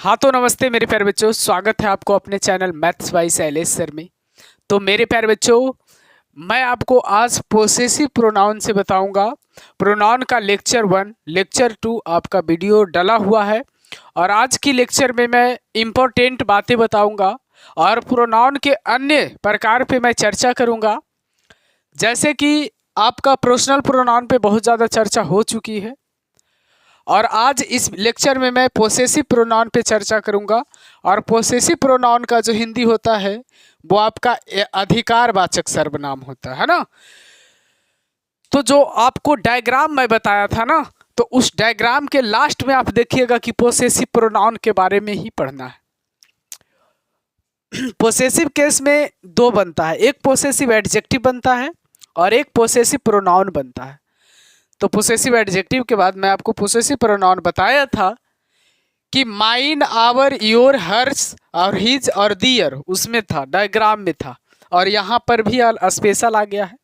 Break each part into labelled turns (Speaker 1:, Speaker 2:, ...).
Speaker 1: हाँ तो नमस्ते मेरे प्यारे बच्चों, स्वागत है आपको अपने channel maths by Shailesh sir में। तो मेरे प्यारे बच्चों, मैं आपको आज पोसेसिव प्रोनाउन से बताऊंगा। प्रोनाउन का लेक्चर 1, लेक्चर 2 आपका वीडियो डला हुआ है और आज की लेक्चर में मैं इम्पोर्टेंट बातें बताऊंगा और प्रोनाउन के अन्य प्रकार पे मैं चर्चा करूंगा। जैसे कि आपका पर्सनल प्रोनाउन पे बहुत ज़्यादा चर्चा हो चुकी है और आज इस लेक्चर में मैं पोसेसिव प्रोनाउन पे चर्चा करूंगा। और पोसेसिव प्रोनाउन का जो हिंदी होता है वो आपका अधिकारवाचक सर्वनाम होता है ना। तो जो आपको डायग्राम मैं बताया था ना, तो उस डायग्राम के लास्ट में आप देखिएगा कि पोसेसिव प्रोनाउन के बारे में ही पढ़ना है। पोसेसिव केस में दो बनता है, एक पोसेसिव एडजेक्टिव बनता है और एक पोसेसिव प्रोनाउन बनता है। तो पोसेसिव एडजेक्टिव के बाद मैं आपको पोसेसिव प्रोनाउन बताया था कि माइन, आवर, योर, हर्स और हिज और दियर उसमें था, डायग्राम में था, और यहाँ पर भी स्पेशल आ गया है।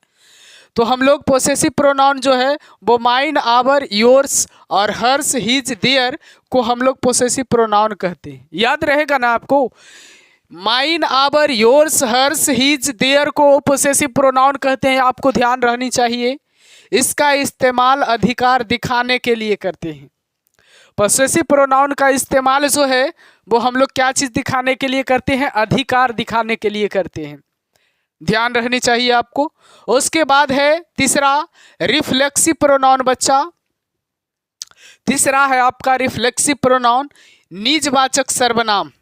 Speaker 1: तो हम लोग पोसेसिव प्रोनाउन जो है वो माइन, आवर, योर्स और हर्स, हिज, दियर को हम लोग पोसेसिव प्रोनाउन कहते हैं। याद रहेगा ना आपको, mine, our, yours, hers, his, their को पोसेसिव प्रोनाउन कहते हैं। आपको ध्यान रहनी चाहिए, इसका इस्तेमाल अधिकार दिखाने के लिए करते हैं। पोसेसिव प्रोनाउन का इस्तेमाल जो है वो हम लोग क्या चीज़ दिखाने के लिए करते हैं? अधिकार दिखाने के लिए करते हैं। ध्यान रखनी चाहिए आपको। उसके बाद है तीसरा रिफ्लेक्सिव प्रोनाउन बच्चा। तीसरा है आपका रिफ्लेक्सिव प्रोनाउन, निजवाचक सर्वनाम।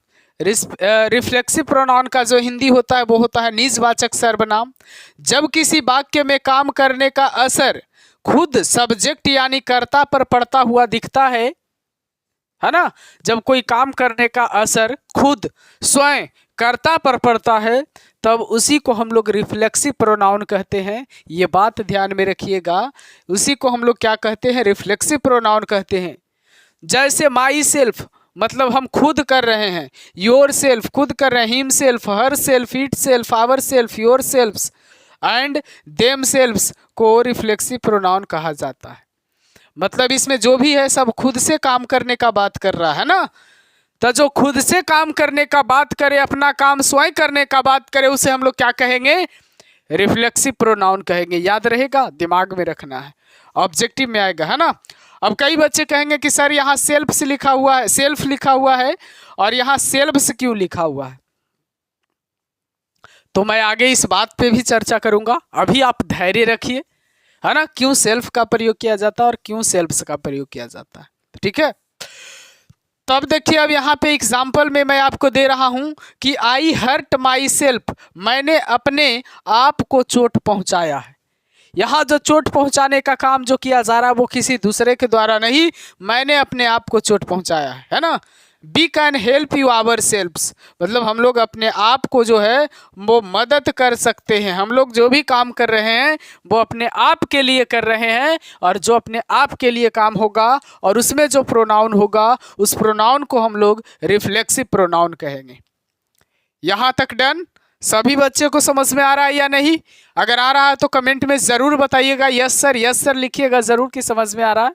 Speaker 1: रिफ्लेक्सिव प्रोनाउन का जो हिंदी होता है वो होता है निजवाचक सर्वनाम। जब किसी वाक्य में काम करने का असर खुद सब्जेक्ट यानी कर्ता पर पड़ता हुआ दिखता है ना, जब कोई काम करने का असर खुद स्वयं कर्ता पर पड़ता है तब उसी को हम लोग रिफ्लेक्सिव प्रोनाउन कहते हैं। ये बात ध्यान में रखिएगा, उसी को हम लोग क्या कहते हैं? रिफ्लेक्सिव प्रोनाउन कहते हैं। जैसे माई सेल्फ मतलब हम खुद कर रहे हैं, योर सेल्फ खुद कर रहे हैं, himself, herself, itself, ourself, yourselves and themselves को रिफ्लेक्सिव प्रोनाउन कहा जाता है। मतलब इसमें जो भी है सब खुद से काम करने का बात कर रहा है ना। तो जो खुद से काम करने का बात करे, अपना काम स्वयं करने का बात करे, उसे हम लोग क्या कहेंगे? रिफ्लेक्सिव प्रोनाउन कहेंगे। याद रहेगा, दिमाग में रखना है, ऑब्जेक्टिव में आएगा, है ना। अब कई बच्चे कहेंगे कि सर यहाँ सेल्फ से लिखा हुआ है, सेल्फ लिखा हुआ है और यहाँ सेल्फ्स क्यों लिखा हुआ है? तो मैं आगे इस बात पे भी चर्चा करूंगा। अभी आप धैर्य रखिए, है ना, क्यों सेल्फ का प्रयोग किया जाता है और क्यों सेल्फ्स का प्रयोग किया जाता है। ठीक है, तो अब देखिए, अब यहाँ पे एग्जाम्पल में मैं आपको दे रहा हूं कि आई हर्ट माई सेल्फ, मैंने अपने आप को चोट पहुंचाया है। यहाँ जो चोट पहुंचाने का काम जो किया जा रहा है वो किसी दूसरे के द्वारा नहीं, मैंने अपने आप को चोट पहुंचाया है ना। We can help you ourselves, मतलब हम लोग अपने आप को जो है वो मदद कर सकते हैं। हम लोग जो भी काम कर रहे हैं वो अपने आप के लिए कर रहे हैं, और जो अपने आप के लिए काम होगा और उसमें जो प्रोनाउन होगा उस प्रोनाउन को हम लोग रिफ्लेक्सिव प्रोनाउन कहेंगे। यहाँ तक डन? सभी बच्चे को समझ में आ रहा है या नहीं? अगर आ रहा है तो कमेंट में ज़रूर बताइएगा, यस सर लिखिएगा ज़रूर कि समझ में आ रहा है।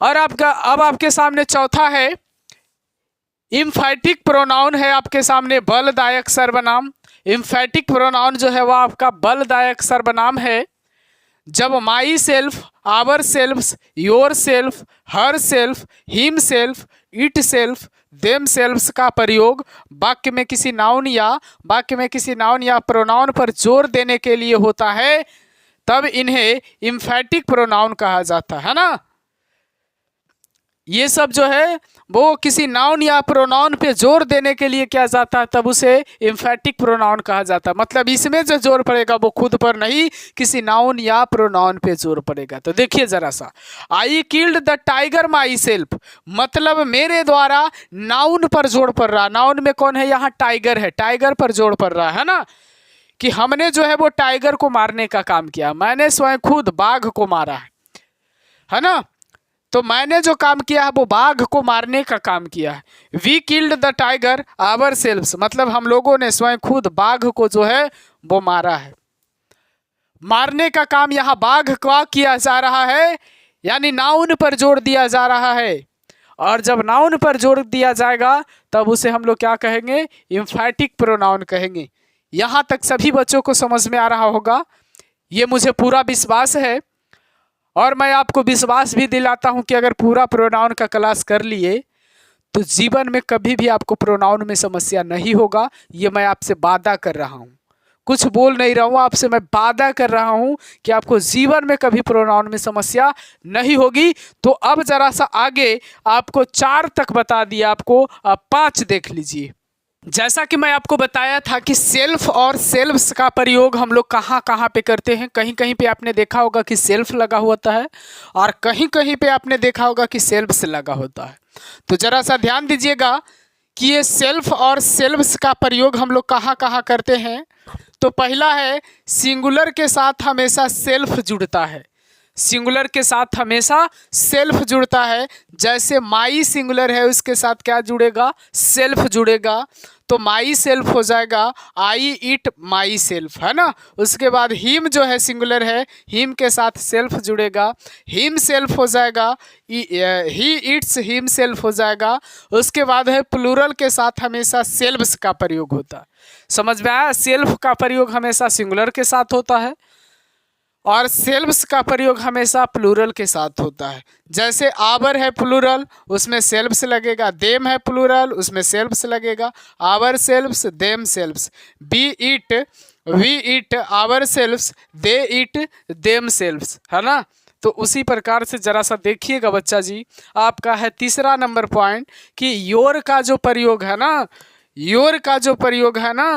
Speaker 1: और अब आपके सामने चौथा है इम्फैटिक प्रोनाउन है आपके सामने, बलदायक सर्वनाम। इम्फैटिक प्रोनाउन जो है वह आपका बलदायक सर्वनाम है। जब myself, ourselves, yourself, herself, himself, itself, themselves का प्रयोग वाक्य में किसी नाउन या प्रोनाउन पर जोर देने के लिए होता है, तब इन्हें इम्फैटिक प्रोनाउन कहा जाता है ना। ये सब जो है वो किसी नाउन या प्रोनाउन पे जोर देने के लिए किया जाता है, तब उसे इम्फैटिक प्रोनाउन कहा जाता है। मतलब इसमें जो जोर पड़ेगा वो खुद पर नहीं, किसी नाउन या प्रोनाउन पे जोर पड़ेगा। तो देखिए जरा सा, I killed the tiger my self, मतलब मेरे द्वारा नाउन पर जोर पड़ रहा। नाउन में कौन है? यहाँ टाइगर है, टाइगर पर जोर पड़ रहा है ना, कि हमने जो है वो टाइगर को मारने का काम किया। मैंने स्वयं खुद बाघ को मारा है ना। तो मैंने जो काम किया है वो बाघ को मारने का काम किया है। We killed the tiger ourselves, मतलब हम लोगों ने स्वयं खुद बाघ को जो है वो मारा है। मारने का काम यहाँ बाघ का किया जा रहा है, यानी नाउन पर जोर दिया जा रहा है। और जब नाउन पर जोर दिया जाएगा तब उसे हम लोग क्या कहेंगे, एम्फैटिक प्रोनाउन कहेंगे। यहाँ तक सभी बच्चों को समझ में आ रहा होगा, ये मुझे पूरा विश्वास है। और मैं आपको विश्वास भी दिलाता हूँ कि अगर पूरा प्रोनाउन का क्लास कर लिए तो जीवन में कभी भी आपको प्रोनाउन में समस्या नहीं होगा। ये मैं आपसे वादा कर रहा हूँ, कुछ बोल नहीं रहा हूँ, आपसे मैं वादा कर रहा हूँ कि आपको जीवन में कभी प्रोनाउन में समस्या नहीं होगी। तो अब जरा सा आगे आपको 4 तक बता दिया, आपको अब 5 देख लीजिए। जैसा कि मैं आपको बताया था कि सेल्फ और सेल्फ्स का प्रयोग हम लोग कहाँ कहाँ पे करते हैं। कहीं कहीं पे आपने देखा होगा कि सेल्फ लगा होता है और कहीं कहीं पे आपने देखा होगा कि सेल्फ्स लगा होता है। तो जरा सा ध्यान दीजिएगा कि ये सेल्फ और सेल्फ्स का प्रयोग हम लोग कहाँ कहाँ करते हैं। तो पहला है, सिंगुलर के साथ हमेशा सेल्फ जुड़ता है। सिंगुलर के साथ हमेशा सेल्फ जुड़ता है। जैसे माई सिंगुलर है, उसके साथ क्या जुड़ेगा, सेल्फ जुड़ेगा। तो माई सेल्फ हो जाएगा आई इट माई सेल्फ, है ना। उसके बाद हिम जो है सिंगुलर है, हिम के साथ सेल्फ जुड़ेगा, हिम सेल्फ हो जाएगा, ही इट्स हिम सेल्फ हो जाएगा। उसके बाद है प्लूरल के साथ हमेशा सेल्फ्स का प्रयोग होता है। समझ में आया, सेल्फ का प्रयोग हमेशा सिंगुलर के साथ होता है और सेल्फ्स का प्रयोग हमेशा प्लूरल के साथ होता है। जैसे आवर है प्लूरल, उसमें सेल्फ्स लगेगा। देम है प्लूरल, उसमें सेल्फ्स लगेगा। Ourselves, themselves. Be it, we it, ourselves, they it, themselves, है ना। तो उसी प्रकार से जरा सा देखिएगा बच्चा जी, आपका है तीसरा नंबर पॉइंट कि योर का जो प्रयोग है ना, योर का जो प्रयोग है ना,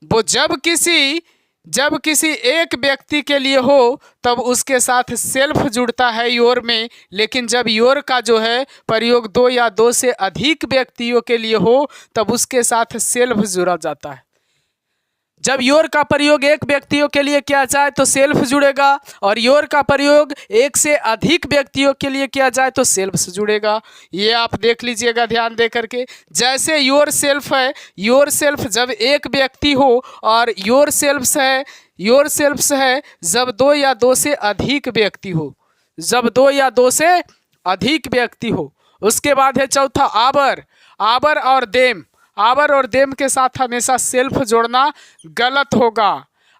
Speaker 1: वो जब किसी एक व्यक्ति के लिए हो तब उसके साथ सेल्फ जुड़ता है योर में। लेकिन जब योर का जो है प्रयोग 2 या 2 से अधिक व्यक्तियों के लिए हो तब उसके साथ सेल्फ जुड़ा जाता है। जब योर का प्रयोग एक व्यक्तियों के लिए किया जाए तो सेल्फ जुड़ेगा और योर का प्रयोग 1 से अधिक व्यक्तियों के लिए किया जाए तो सेल्फ से जुड़ेगा। ये आप देख लीजिएगा ध्यान दे करके। जैसे योर सेल्फ है, योर सेल्फ जब एक व्यक्ति हो और योर सेल्फ्स है, योर सेल्फ्स है जब 2 या 2 से अधिक व्यक्ति हो, जब 2 या 2 से अधिक व्यक्ति हो। उसके बाद है चौथा आवर, आवर और देम। आवर और देम के साथ हमेशा सेल्फ जोड़ना गलत होगा।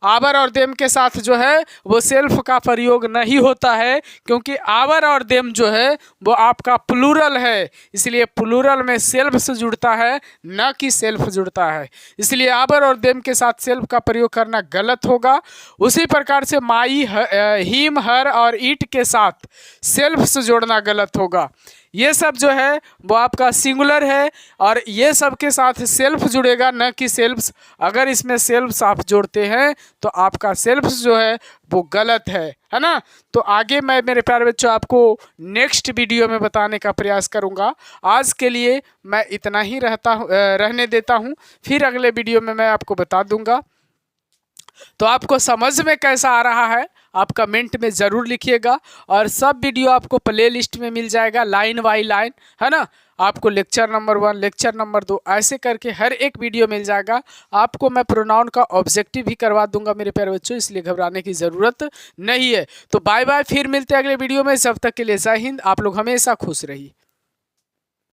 Speaker 1: आवर और देम के साथ जो है वो सेल्फ का प्रयोग नहीं होता है, क्योंकि आवर और देम जो है वो आपका प्लूरल है, इसलिए प्लूरल में सेल्फ से जुड़ता है न कि सेल्फ जुड़ता है। इसलिए आवर और देम के साथ सेल्फ का प्रयोग करना गलत होगा। उसी प्रकार से माई, हिम, हर और ईट के साथ सेल्फ से जोड़ना गलत होगा। ये सब जो है वो आपका सिंगुलर है और ये सब के साथ सेल्फ जुड़ेगा न कि सेल्फ्स। अगर इसमें सेल्फ्स आप जोड़ते हैं तो आपका सेल्फ्स जो है वो गलत है ना। तो आगे मैं मेरे प्यारे बच्चों आपको नेक्स्ट वीडियो में बताने का प्रयास करूंगा। आज के लिए मैं इतना ही रहने देता हूं, फिर अगले वीडियो में मैं आपको बता दूंगा। तो आपको समझ में कैसा आ रहा है आप कमेंट में ज़रूर लिखिएगा और सब वीडियो आपको प्ले लिस्ट में मिल जाएगा लाइन बाई लाइन, है ना। आपको लेक्चर नंबर 1, लेक्चर नंबर 2 ऐसे करके हर एक वीडियो मिल जाएगा। आपको मैं प्रोनाउन का ऑब्जेक्टिव भी करवा दूंगा मेरे प्यारे बच्चों, इसलिए घबराने की ज़रूरत नहीं है। तो बाय बाय, फिर मिलते हैं अगले वीडियो में। जब तक के लिए जय हिंद। आप लोग हमेशा खुश रहिए।